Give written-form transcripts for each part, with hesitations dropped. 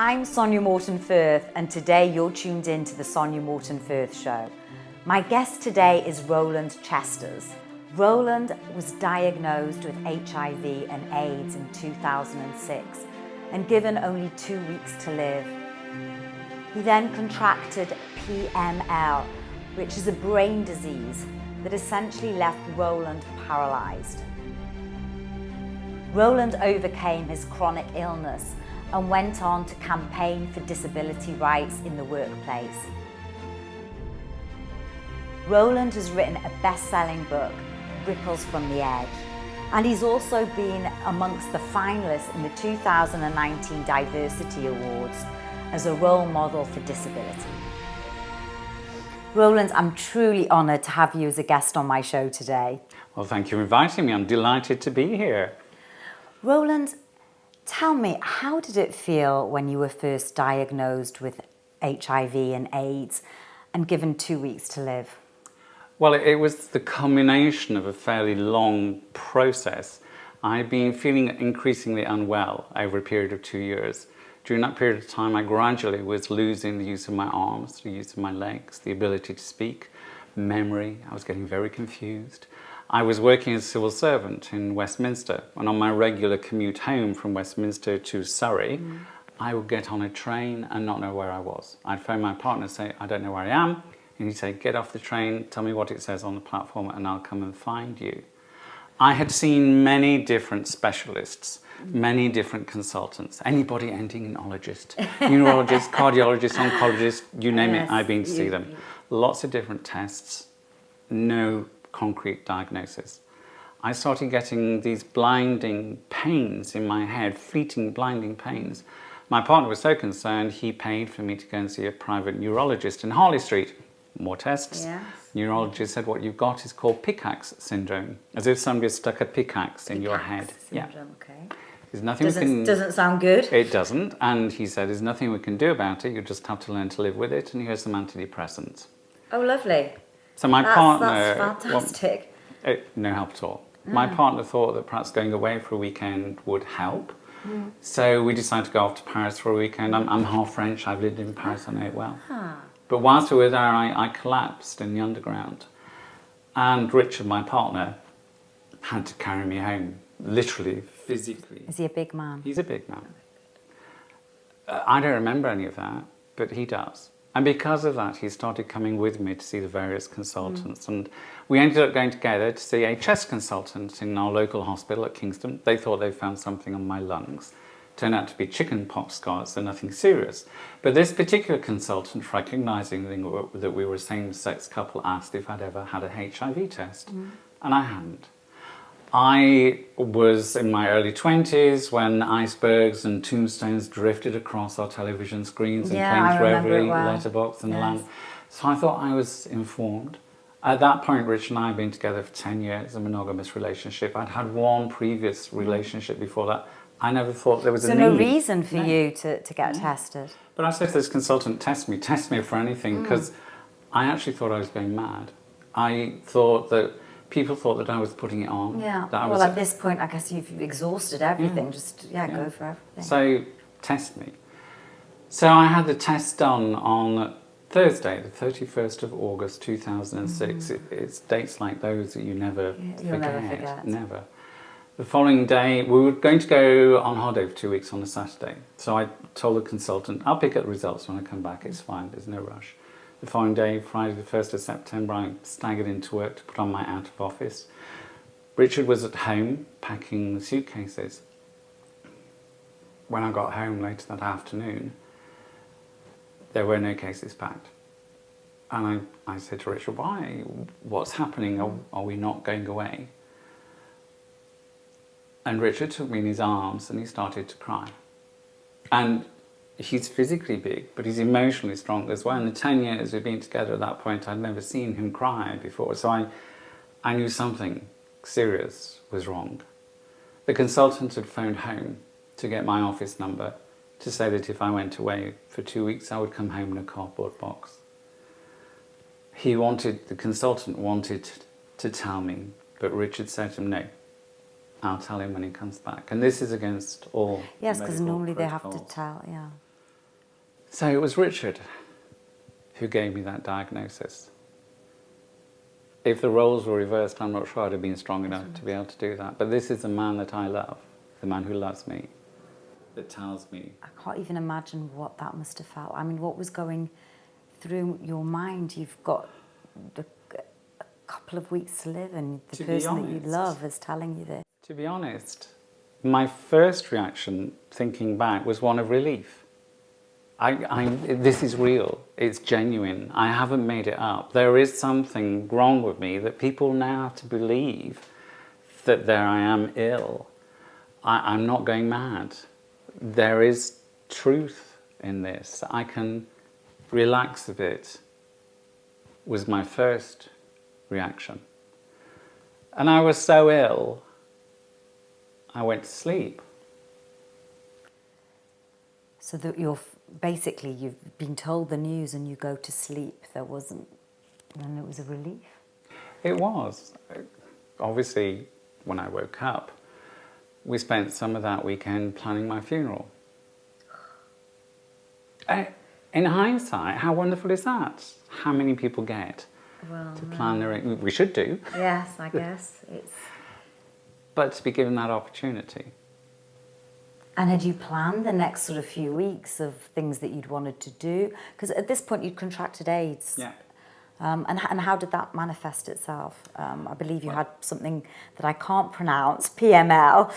I'm Sonya Morton Firth, and today you're tuned in to the Sonya Morton Firth Show. My guest today is Roland Chesters. Roland was diagnosed with HIV and AIDS in 2006 and given only 2 weeks to live. He then contracted PML, which is a brain disease that essentially left Roland paralysed. Roland overcame his chronic illness and went on to campaign for disability rights in the workplace. Roland has written a best-selling book, Ripples from the Edge, and he's also been amongst the finalists in the 2019 Diversity Awards as a role model for disability. Roland, I'm truly honoured to have you as a guest on my show today. Well, thank you for inviting me. I'm delighted to be here. Roland, tell me, how did it feel when you were first diagnosed with HIV and AIDS and given 2 weeks to live? Well, it was the culmination of a fairly long process. I've been feeling increasingly unwell over a period of 2 years. During that period of time, I gradually was losing the use of my arms, the use of my legs, the ability to speak, memory. I was getting very confused. I was working as a civil servant in Westminster, and on my regular commute home from Westminster to Surrey, I would get on a train and not know where I was. I'd phone my partner and say, I don't know where I am, and he'd say, get off the train, tell me what it says on the platform, and I'll come and find you. I had seen many different specialists, many different consultants, anybody ending in ologist, neurologist, cardiologist, oncologist, you name it, I've been to see them. Lots of different tests, no concrete diagnosis. I started getting these blinding pains in my head, fleeting blinding pains. My partner was so concerned, he paid for me to go and see a private neurologist in Harley Street. More tests. Yes. Neurologist said what you've got is called pickaxe syndrome, as if somebody stuck a pickaxe in your head. Syndrome, okay. There's nothing doesn't sound good. It doesn't, and he said there's nothing we can do about it, you just have to learn to live with it, and here's some antidepressants. Oh, lovely. So my partner... That's fantastic. No help at all. My partner thought that perhaps going away for a weekend would help. So we decided to go off to Paris for a weekend. I'm half French, I've lived in Paris, I know it well. But whilst we were there, I collapsed in the underground. And Richard, my partner, had to carry me home, literally, physically. Is he a big man? He's a big man. I don't remember any of that, but he does. And because of that, he started coming with me to see the various consultants. And we ended up going together to see a chest consultant in our local hospital at Kingston. They thought they found something on my lungs. Turned out to be chicken pox scars, so nothing serious. But this particular consultant, recognising that we were a same-sex couple, asked if I'd ever had a HIV test. And I hadn't. I was in my early 20s when icebergs and tombstones drifted across our television screens and came through every letterbox in the land. So I thought I was informed. At that point, Rich and I had been together for 10 years, a monogamous relationship. I'd had one previous relationship before that. I never thought there was a need. So no reason for you to get tested? But I said to this consultant, test me for anything, because I actually thought I was going mad. I thought that people thought that I was putting it on. Yeah, well at this point I guess you've exhausted everything, just go for everything. So, test me. So I had the test done on Thursday, the 31st of August 2006. It's dates like those that you never forget. Never. The following day, we were going to go on holiday for 2 weeks on a Saturday. So I told the consultant, I'll pick up the results when I come back, it's fine, there's no rush. The following day, Friday the 1st of September, I staggered into work to put on my out of office. Richard was at home packing the suitcases. When I got home later that afternoon, there were no cases packed. And I said to Richard, why? What's happening? Are we not going away? And Richard took me in his arms and he started to cry. And he's physically big, but he's emotionally strong as well. In the 10 years we've been together at that point, I'd never seen him cry before. So I knew something serious was wrong. The consultant had phoned home to get my office number to say that if I went away for 2 weeks, I would come home in a cardboard box. The consultant wanted to tell me, but Richard said to him, no, I'll tell him when he comes back. And this is against all Yes, because normally protocols. They have to tell, So it was Richard who gave me that diagnosis. If the roles were reversed, I'm not sure I'd have been strong enough to be able to do that. But this is the man that I love, the man who loves me, that tells me. I can't even imagine what that must have felt. I mean, what was going through your mind? You've got a couple of weeks to live, and the person that you love is telling you this. To be honest, my first reaction, thinking back, was one of relief. This is real. It's genuine. I haven't made it up. There is something wrong with me that people now have to believe that there I am ill. I'm not going mad. There is truth in this. I can relax a bit, was my first reaction. And I was so ill, I went to sleep. So that basically you've been told the news and you go to sleep. There wasn't, and it was a relief. It was. Obviously, when I woke up, we spent some of that weekend planning my funeral. In hindsight, how wonderful is that? How many people get to plan their... We should do. Yes, I guess. But to be given that opportunity. And had you planned the next sort of few weeks of things that you'd wanted to do? Because at this point you'd contracted AIDS. Yeah. And how did that manifest itself? I believe you had something that I can't pronounce, PML,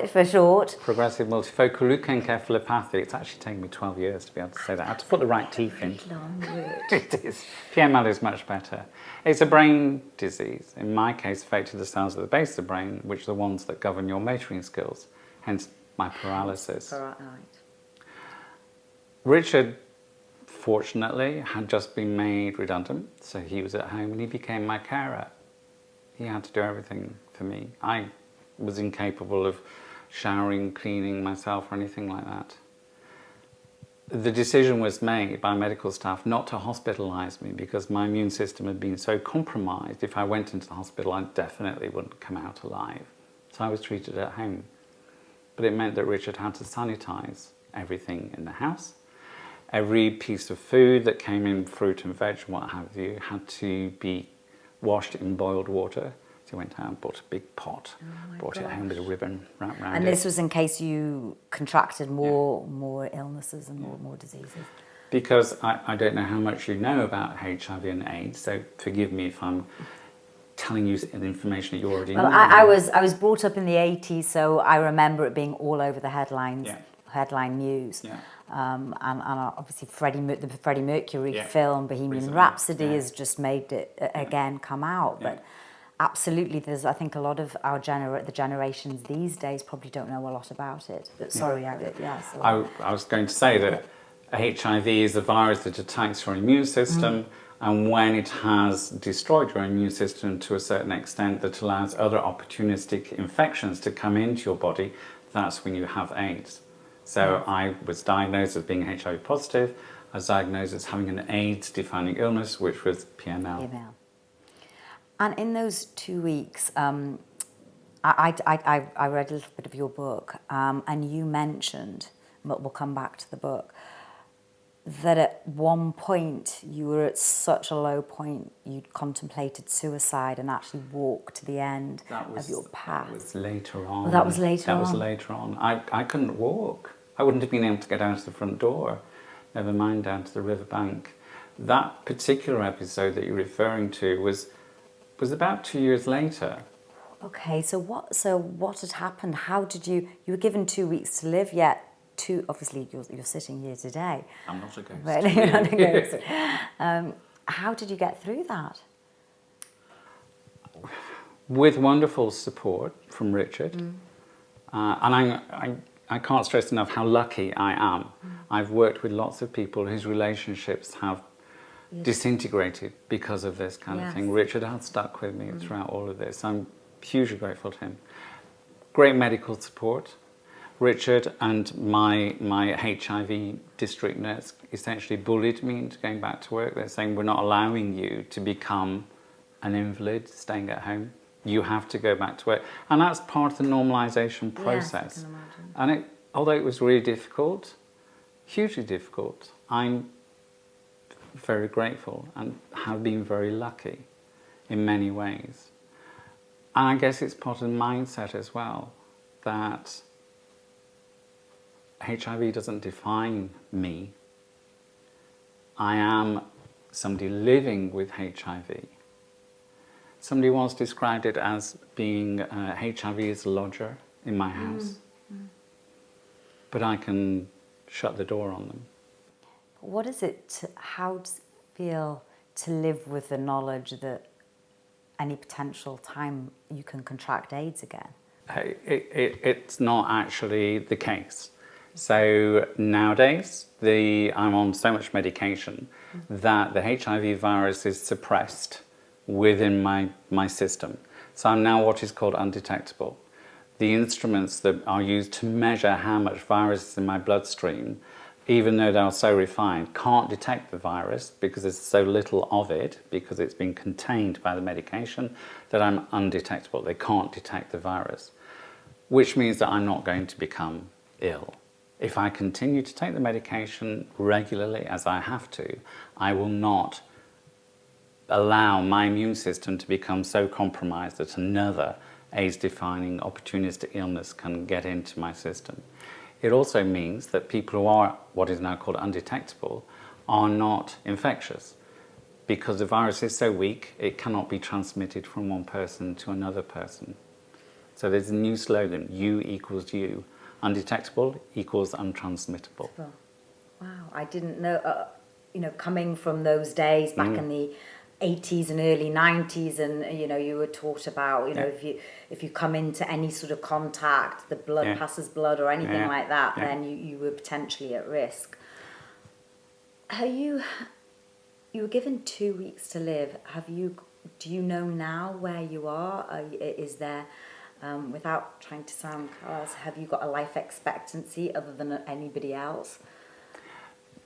for short. Progressive multifocal leukoencephalopathy. It's actually taken me 12 years to be able to say that. I had to put the right teeth in. Long word. It is. PML is much better. It's a brain disease. In my case, affected the cells at the base of the brain, which are the ones that govern your motoring skills. Hence my paralysis. Right. Richard, fortunately, had just been made redundant, so he was at home and he became my carer. He had to do everything for me. I was incapable of showering, cleaning myself or anything like that. The decision was made by medical staff not to hospitalise me because my immune system had been so compromised. If I went into the hospital, I definitely wouldn't come out alive. So I was treated at home. But it meant that Richard had to sanitise everything in the house. Every piece of food that came in, fruit and veg and what have you, had to be washed in boiled water. So he went out and bought a big pot, brought it home with a ribbon wrapped around it. And this was in case you contracted more illnesses and more diseases? Because I don't know how much you know about HIV and AIDS, so forgive me if I'm telling you the information that you already know. I was brought up in the 80s, so I remember it being all over the headlines, headline news. Yeah. And obviously the Freddie Mercury film Bohemian Rhapsody has just made it again come out. But absolutely, I think a lot of the generations these days probably don't know a lot about it. But sorry, I was going to say that HIV is a virus that attacks your immune system. And when it has destroyed your immune system to a certain extent that allows other opportunistic infections to come into your body, that's when you have AIDS. So I was diagnosed as being HIV positive. I was diagnosed as having an AIDS-defining illness, which was PML. And in those 2 weeks, I read a little bit of your book, and you mentioned, but we'll come back to the book, that at one point you were at such a low point you'd contemplated suicide and actually walked to the end of your path. That was later on. Well, that was later on? That was later on. I couldn't walk. I wouldn't have been able to get out of the front door, never mind down to the riverbank. That particular episode that you're referring to was about 2 years later. Okay, so what had happened? How did you were given 2 weeks to live, yet obviously you're sitting here today. I'm not a ghost. Right? You're not a ghost. How did you get through that? With wonderful support from Richard. And I can't stress enough how lucky I am. I've worked with lots of people whose relationships have disintegrated because of this kind of thing. Richard has stuck with me throughout all of this. I'm hugely grateful to him. Great medical support. Richard and my HIV district nurse essentially bullied me into going back to work. They're saying, we're not allowing you to become an invalid staying at home. You have to go back to work. And that's part of the normalisation process. Yes, I can imagine. And although it was really difficult, hugely difficult. I'm very grateful and have been very lucky in many ways. And I guess it's part of the mindset as well, that HIV doesn't define me. I am somebody living with HIV. Somebody once described it as being HIV is a lodger in my house. But I can shut the door on them. What is it, how does it feel to live with the knowledge that any potential time you can contract AIDS again? It's not actually the case. So nowadays, I'm on so much medication that the HIV virus is suppressed within my system. So I'm now what is called undetectable. The instruments that are used to measure how much virus is in my bloodstream, even though they're so refined, can't detect the virus because there's so little of it, because it's been contained by the medication, that I'm undetectable. They can't detect the virus, which means that I'm not going to become ill. If I continue to take the medication regularly, as I have to, I will not allow my immune system to become so compromised that another AIDS-defining opportunistic illness can get into my system. It also means that people who are what is now called undetectable are not infectious, because the virus is so weak it cannot be transmitted from one person to another person. So there's a new slogan, U equals U. Undetectable equals untransmittable. Wow, I didn't know, coming from those days back in the 80s and early 90s, and you were taught about if you come into any sort of contact, the blood passes blood or anything like that, then you were potentially at risk. You were given 2 weeks to live. Do you know now where you are? Is there, without trying to sound callous, have you got a life expectancy other than anybody else?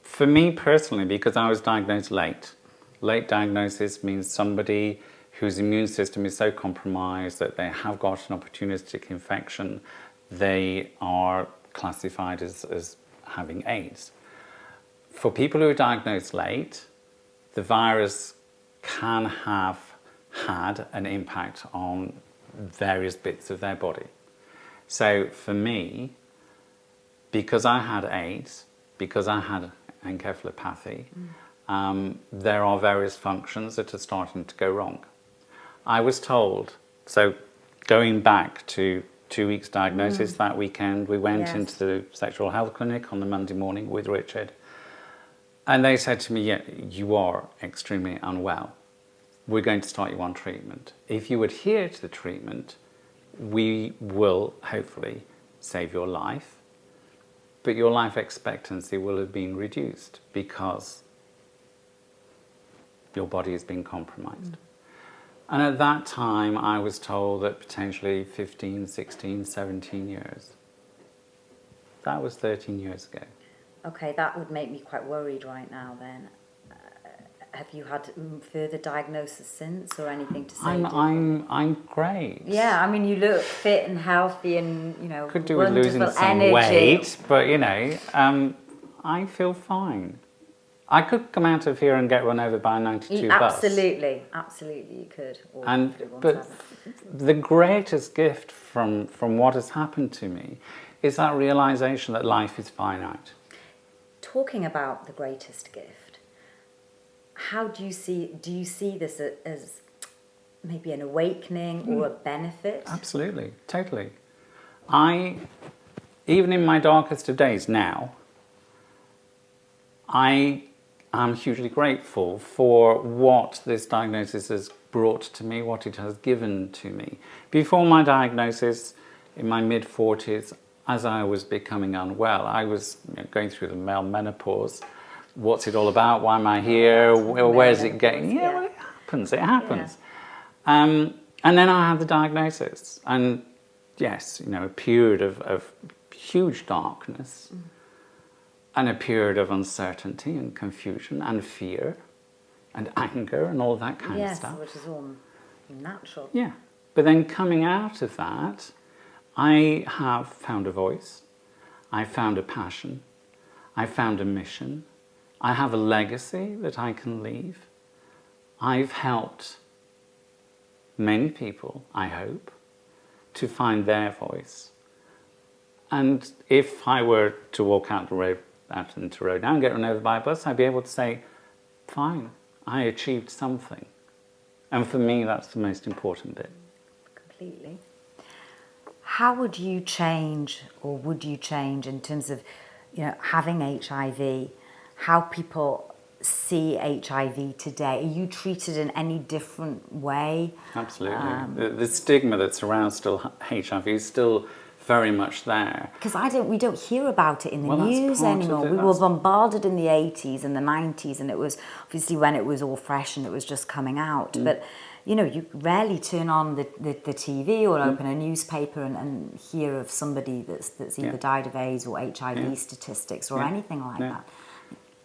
For me personally, because I was diagnosed late diagnosis means somebody whose immune system is so compromised that they have got an opportunistic infection, they are classified as having AIDS. For people who are diagnosed late, the virus can have had an impact on various bits of their body. So for me, because I had AIDS, because I had encephalopathy, there are various functions that are starting to go wrong. I was told, so going back to 2 weeks diagnosis, that weekend we went into the sexual health clinic on the Monday morning with Richard, and they said to me, yeah, you are extremely unwell. We're going to start you on treatment. If you adhere to the treatment, we will hopefully save your life, but your life expectancy will have been reduced because your body has been compromised. And at that time, I was told that potentially 15, 16, 17 years. That was 13 years ago. Okay, that would make me quite worried right now then. Have you had further diagnosis since or anything to say? I'm great. Yeah, I mean, you look fit and healthy and, could do with losing some energy. Weight, but I feel fine. I could come out of here and get run over by a 92 bus. Absolutely you could. But the greatest gift from what has happened to me is that realization that life is finite. Talking about the greatest gift, how do you see this as maybe an awakening or a benefit? Absolutely, totally. Even in my darkest of days now, I am hugely grateful for what this diagnosis has brought to me, what it has given to me. Before my diagnosis, in my mid-40s, as I was becoming unwell, I was going through the male menopause. What's it all about? Why am I here? Where's it going? Well, it happens. And then I had the diagnosis. And yes, a period of huge darkness and a period of uncertainty and confusion and fear and anger and all that kind of stuff. Yes, which is all natural. Yeah. But then coming out of that, I have found a voice. I found a passion. I found a mission. I have a legacy that I can leave. I've helped many people, I hope, to find their voice. And if I were to walk out into the road now and get run over by a bus, I'd be able to say, fine, I achieved something. And for me, that's the most important bit. Completely. How would you change, or would you change in terms of, having HIV, how people see HIV today? Are you treated in any different way? Absolutely. The stigma that surrounds still HIV is still very much there. Because we don't hear about it in the news anymore. We were bombarded in the 80s and the 90s, and it was obviously when it was all fresh and it was just coming out. But you rarely turn on the TV or open a newspaper and hear of somebody that's either died of AIDS or HIV statistics or anything like that.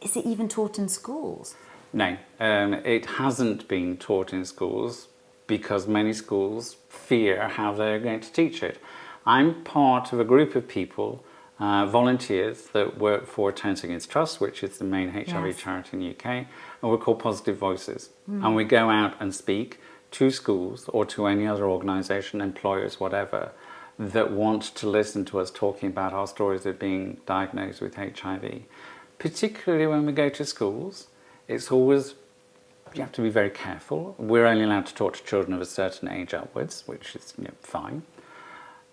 Is it even taught in schools? No, it hasn't been taught in schools because many schools fear how they're going to teach it. I'm part of a group of people, volunteers that work for Terrence Higgins Trust, which is the main HIV charity in the UK, and we're called Positive Voices. And we go out and speak to schools or to any other organisation, employers, whatever, that want to listen to us talking about our stories of being diagnosed with HIV. Particularly when we go to schools, it's always, you have to be very careful. We're only allowed to talk to children of a certain age upwards, which is fine.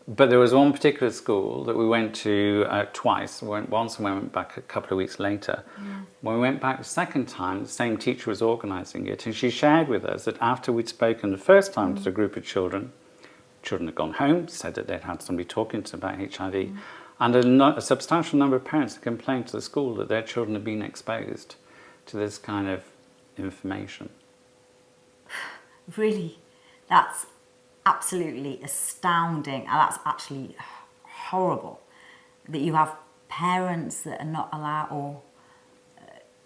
But there was one particular school that we went to twice. We went once and we went back a couple of weeks later. When we went back the second time, the same teacher was organising it, and she shared with us that after we'd spoken the first time to a group of children had gone home, said that they'd had somebody talking to them about HIV, and a substantial number of parents had complained to the school that their children had been exposed to this kind of information. Really? That's absolutely astounding, and that's actually horrible that you have parents that are not allowed, or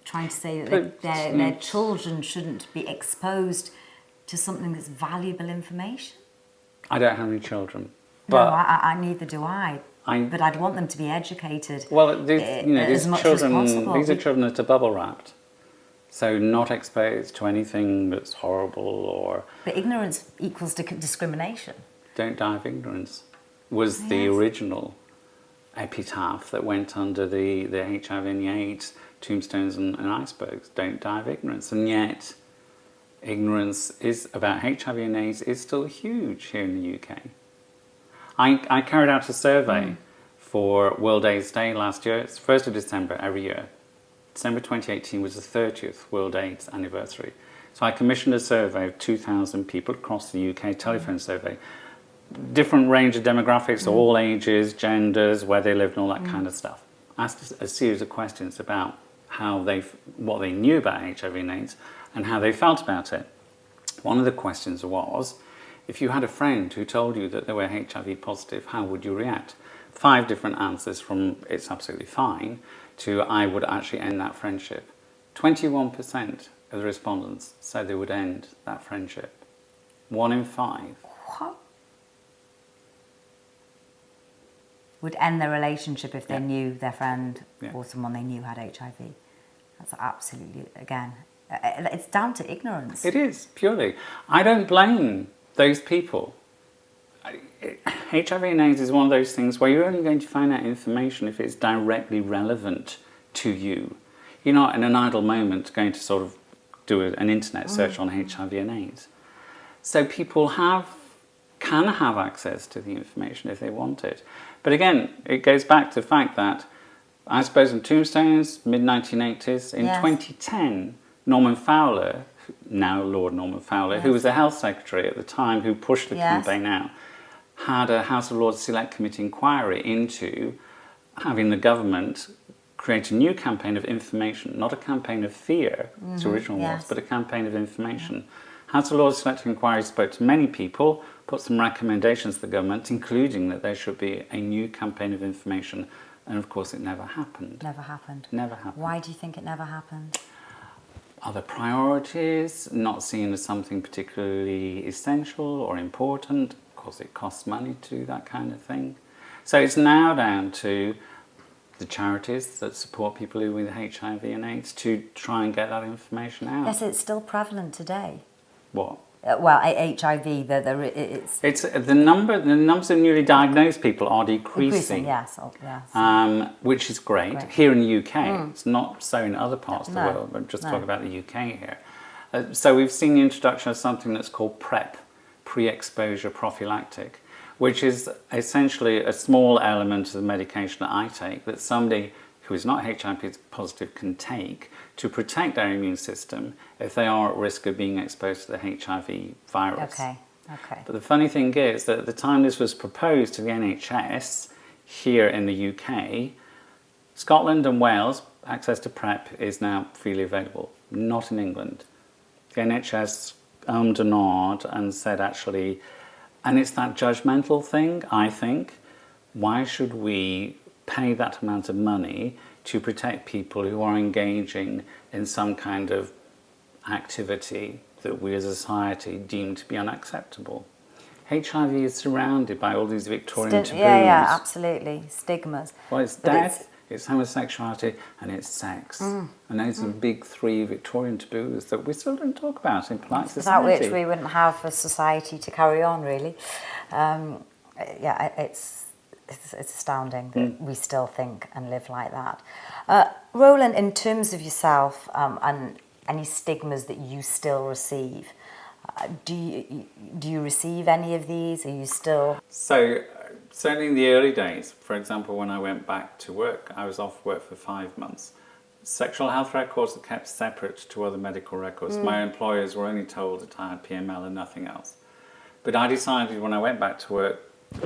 trying to say that their children shouldn't be exposed to something that's valuable information. I don't have any children. But no, I neither do I. But I'd want them to be educated. Well, these children, as these are children that are bubble wrapped. So not exposed to anything that's horrible or... But ignorance equals discrimination. Don't die of ignorance was the original epitaph that went under the HIV and the AIDS tombstones and icebergs. Don't die of ignorance. And yet, ignorance about HIV and AIDS is still huge here in the UK. I carried out a survey for World AIDS Day last year. It's 1st of December every year. December 2018 was the 30th World AIDS anniversary. So I commissioned a survey of 2,000 people across the UK, telephone survey. Different range of demographics, all ages, genders, where they lived and all that kind of stuff. Asked a series of questions about what they knew about HIV and AIDS and how they felt about it. One of the questions was, if you had a friend who told you that they were HIV positive, how would you react? 5 different answers from it's absolutely fine to I would actually end that friendship. 21% of the respondents said they would end that friendship. 1 in 5. What? Would end their relationship if they knew their friend or someone they knew had HIV. That's absolutely, again, it's down to ignorance. It is, purely. I don't blame those people. HIV and AIDS is one of those things where you're only going to find out information if it's directly relevant to you. You're not in an idle moment going to sort of do an internet search on HIV and AIDS. So people can have access to the information if they want it. But again, it goes back to the fact that, I suppose in Tombstones, mid-1980s, in 2010, Norman Fowler, now Lord Norman Fowler, who was the Health Secretary at the time, who pushed the campaign out, had a House of Lords Select Committee inquiry into having the government create a new campaign of information, not a campaign of fear, as the original was, but a campaign of information. House of Lords Select Inquiry spoke to many people, put some recommendations to the government, including that there should be a new campaign of information, and of course it never happened. Never happened. Never happened. Why do you think it never happened? Other priorities, not seen as something particularly essential or important. Of course, it costs money to do that kind of thing. So it's now down to the charities that support people with HIV and AIDS to try and get that information out. Yes, it's still prevalent today. What? Well, HIV, It's the numbers of newly diagnosed people are decreasing. Yes, yes. Which is great. Here in the UK, it's not so in other parts of the world, but just talk about the UK here. So we've seen the introduction of something that's called PrEP, pre-exposure prophylactic, which is essentially a small element of the medication that I take that somebody who is not HIV positive can take to protect their immune system if they are at risk of being exposed to the HIV virus. Okay, okay. But the funny thing is that at the time this was proposed to the NHS here in the UK, Scotland and Wales, access to PrEP is now freely available, not in England. The NHS and nod and said actually, and it's that judgmental thing, I think, why should we pay that amount of money to protect people who are engaging in some kind of activity that we as a society deem to be unacceptable? HIV is surrounded by all these Victorian taboos. Yeah, absolutely. Stigmas. Well, it's death, it's homosexuality, and it's sex. And those are the big three Victorian taboos that we still don't talk about in polite society. Without which we wouldn't have a society to carry on, really. It's astounding that we still think and live like that. Roland, in terms of yourself and any stigmas that you still receive, do you receive any of these? Are you still... So, certainly in the early days, for example, when I went back to work, I was off work for 5 months. Sexual health records are kept separate to other medical records. My employers were only told that I had PML and nothing else. But I decided when I went back to work,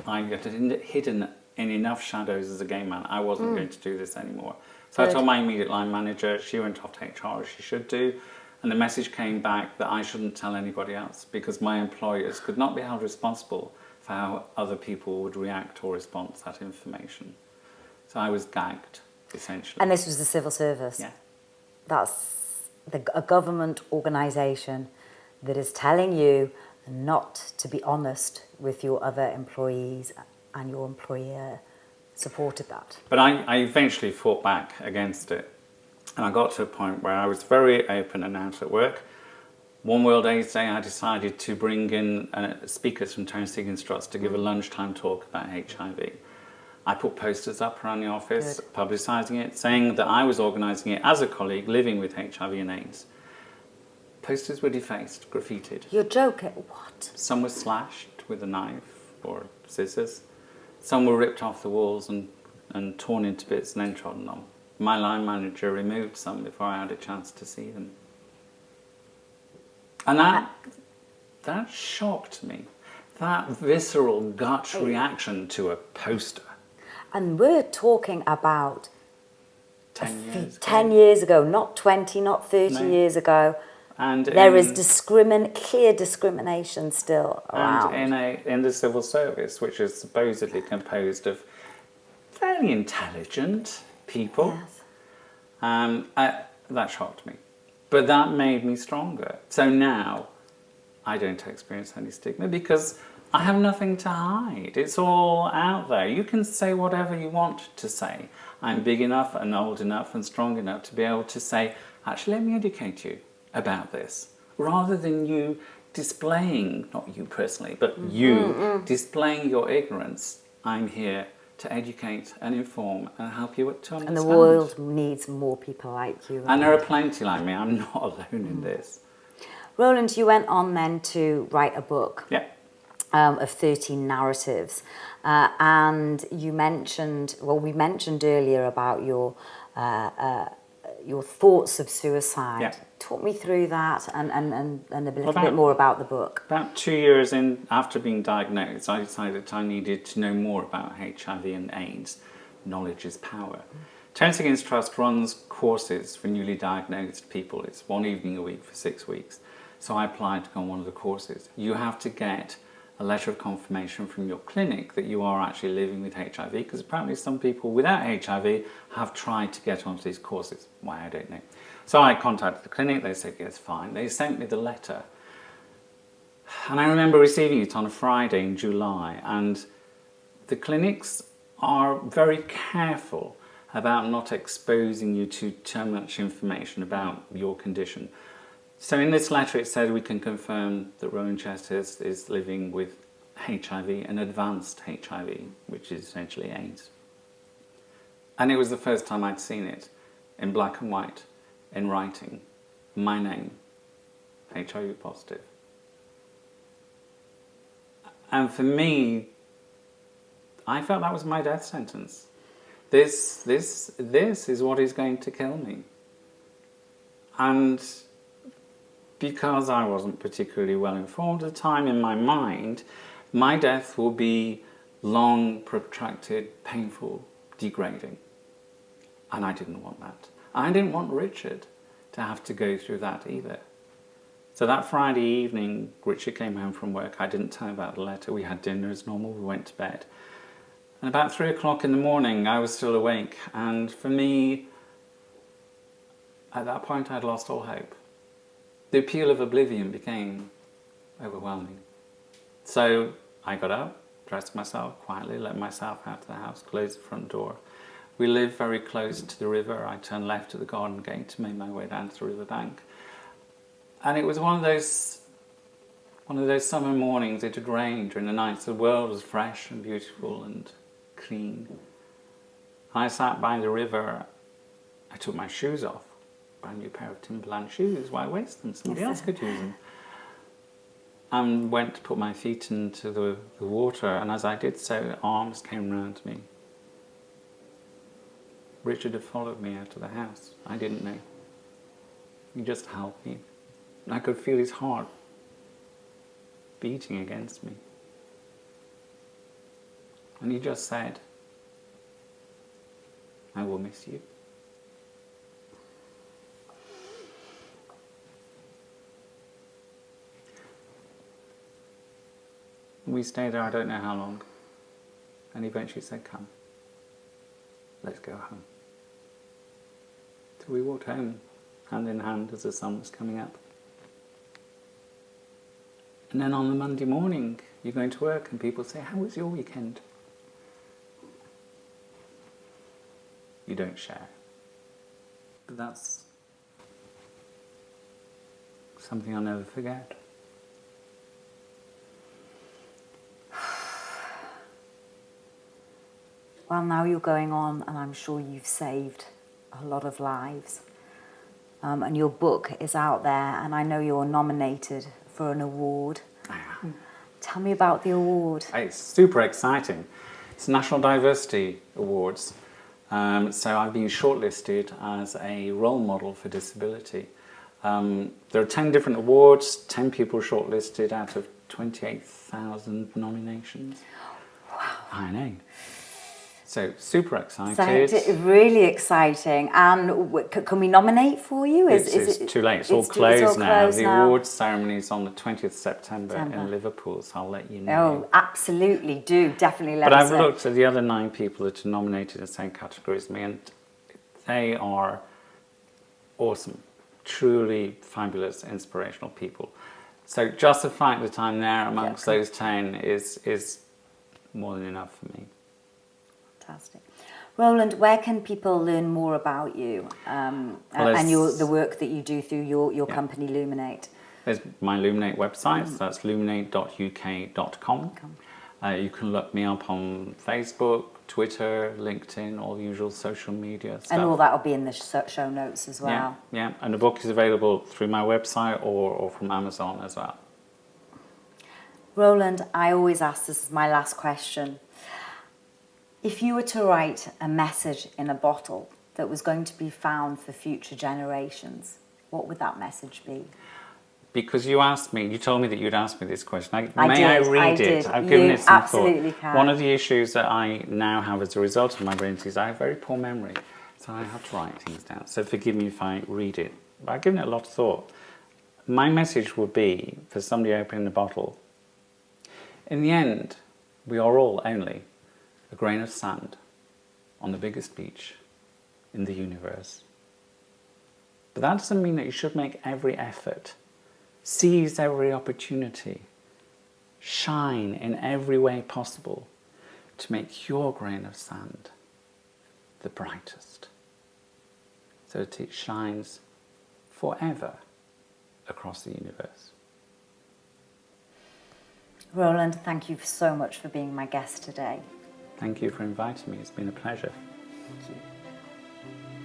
I had hidden in enough shadows as a gay man. I wasn't going to do this anymore. So I told my immediate line manager, she went off to HR as she should do, and the message came back that I shouldn't tell anybody else because my employers could not be held responsible for how other people would react or respond to that information. So I was gagged, essentially. And this was the civil service? Yeah. That's a government organisation that is telling you not to be honest with your other employees, and your employer supported that. But I eventually fought back against it. And I got to a point where I was very open and out at work. One World AIDS Day, I decided to bring in speakers from Terrence Higgins Trust to give a lunchtime talk about HIV. I put posters up around the office, publicising it, saying that I was organising it as a colleague living with HIV and AIDS. Posters were defaced, graffitied. You're joking? What? Some were slashed with a knife or scissors. Some were ripped off the walls and torn into bits and then trodden on. My line manager removed some before I had a chance to see them. And that shocked me. That visceral gut reaction to a poster. And we're talking about 10 years ago. 10 years ago, not 20, not 30 years ago. And there is clear discrimination still around. And in the civil service, which is supposedly composed of fairly intelligent people. Yes. That shocked me. But that made me stronger. So now I don't experience any stigma because I have nothing to hide. It's all out there. You can say whatever you want to say. I'm big enough and old enough and strong enough to be able to say, actually, let me educate you about this. Rather than you displaying, not you personally, but you displaying your ignorance, I'm here to educate and inform and help you to understand. And the world needs more people like you. And there are plenty like me. I'm not alone in this. Roland, you went on then to write a book. Yeah. Of 13 narratives. And you mentioned, we mentioned earlier about your thoughts of suicide. Yeah. Talk me through that and a little bit more about the book. About 2 years after being diagnosed, I decided I needed to know more about HIV and AIDS. Knowledge is power. Terrence Higgins Trust runs courses for newly diagnosed people. It's one evening a week for 6 weeks. So I applied to go on one of the courses. You have to get a letter of confirmation from your clinic that you are actually living with HIV, because apparently some people without HIV have tried to get onto these courses. Why, I don't know. So I contacted the clinic, they said yes, fine. They sent me the letter. And I remember receiving it on a Friday in July, and the clinics are very careful about not exposing you to too much information about your condition. So in this letter it said we can confirm that Roland Chesters is living with HIV and advanced HIV, which is essentially AIDS. And it was the first time I'd seen it in black and white, in writing, my name, HIV positive. And for me, I felt that was my death sentence. This is what is going to kill me. And because I wasn't particularly well informed at the time, in my mind, my death will be long, protracted, painful, degrading. And I didn't want that. I didn't want Richard to have to go through that either. So that Friday evening, Richard came home from work. I didn't tell him about the letter. We had dinner as normal. We went to bed. And about 3 o'clock in the morning, I was still awake. And for me, at that point, I'd lost all hope. The appeal of oblivion became overwhelming. So I got up, dressed myself quietly, let myself out of the house, closed the front door. We live very close to the river. I turned left at the garden gate to make my way down to the riverbank. And it was one of those summer mornings. It had rained during the night, so the world was fresh and beautiful and clean. I sat by the river. I took my shoes off, brand new pair of Timberland shoes. Why waste them? Somebody else could use them. And went to put my feet into the water, and as I did so, arms came round me. Richard had followed me out of the house. I didn't know. He just held me. I could feel his heart beating against me. And he just said, I will miss you. We stayed there I don't know how long. And he eventually said, come, let's go home. So we walked home, hand in hand, as the sun was coming up. And then on the Monday morning, you're going to work and people say, how was your weekend? You don't share. But that's something I'll never forget. Well, now you're going on, and I'm sure you've saved a lot of lives. And your book is out there, and I know you're nominated for an award. Tell me about the award. It's super exciting. It's National Diversity Awards. So I've been shortlisted as a role model for disability. There are 10 different awards, 10 people shortlisted out of 28,000 nominations. Wow. I know. So super excited. So, really exciting. And can we nominate for you? It's too late. It's all closed now. The awards ceremony is on the 20th of September in Liverpool, so I'll let you know. Oh, absolutely. Do definitely let us know. But I've looked at the other 9 people that are nominated in the same category as me, and they are awesome. Truly fabulous, inspirational people. So just the fact that I'm there amongst those 10 is more than enough for me. Fantastic. Roland, where can people learn more about you and the work that you do through your company Luminate? There's my Luminate website, so that's luminate.uk.com. You can look me up on Facebook, Twitter, LinkedIn, all the usual social media stuff. And all that will be in the show notes as well. Yeah, and the book is available through my website or from Amazon as well. Roland, I always ask, this is my last question. If you were to write a message in a bottle that was going to be found for future generations, what would that message be? Because you told me that you'd ask me this question. I read it? I've given it some absolutely thought. Can. One of the issues that I now have as a result of my brain disease, I have very poor memory, so I have to write things down. So forgive me if I read it. But I've given it a lot of thought. My message would be, for somebody opening the bottle, in the end, we are all only a grain of sand on the biggest beach in the universe. But that doesn't mean that you should make every effort, seize every opportunity, shine in every way possible to make your grain of sand the brightest, so that it shines forever across the universe. Roland, thank you so much for being my guest today. Thank you for inviting me. It's been a pleasure. Thank you.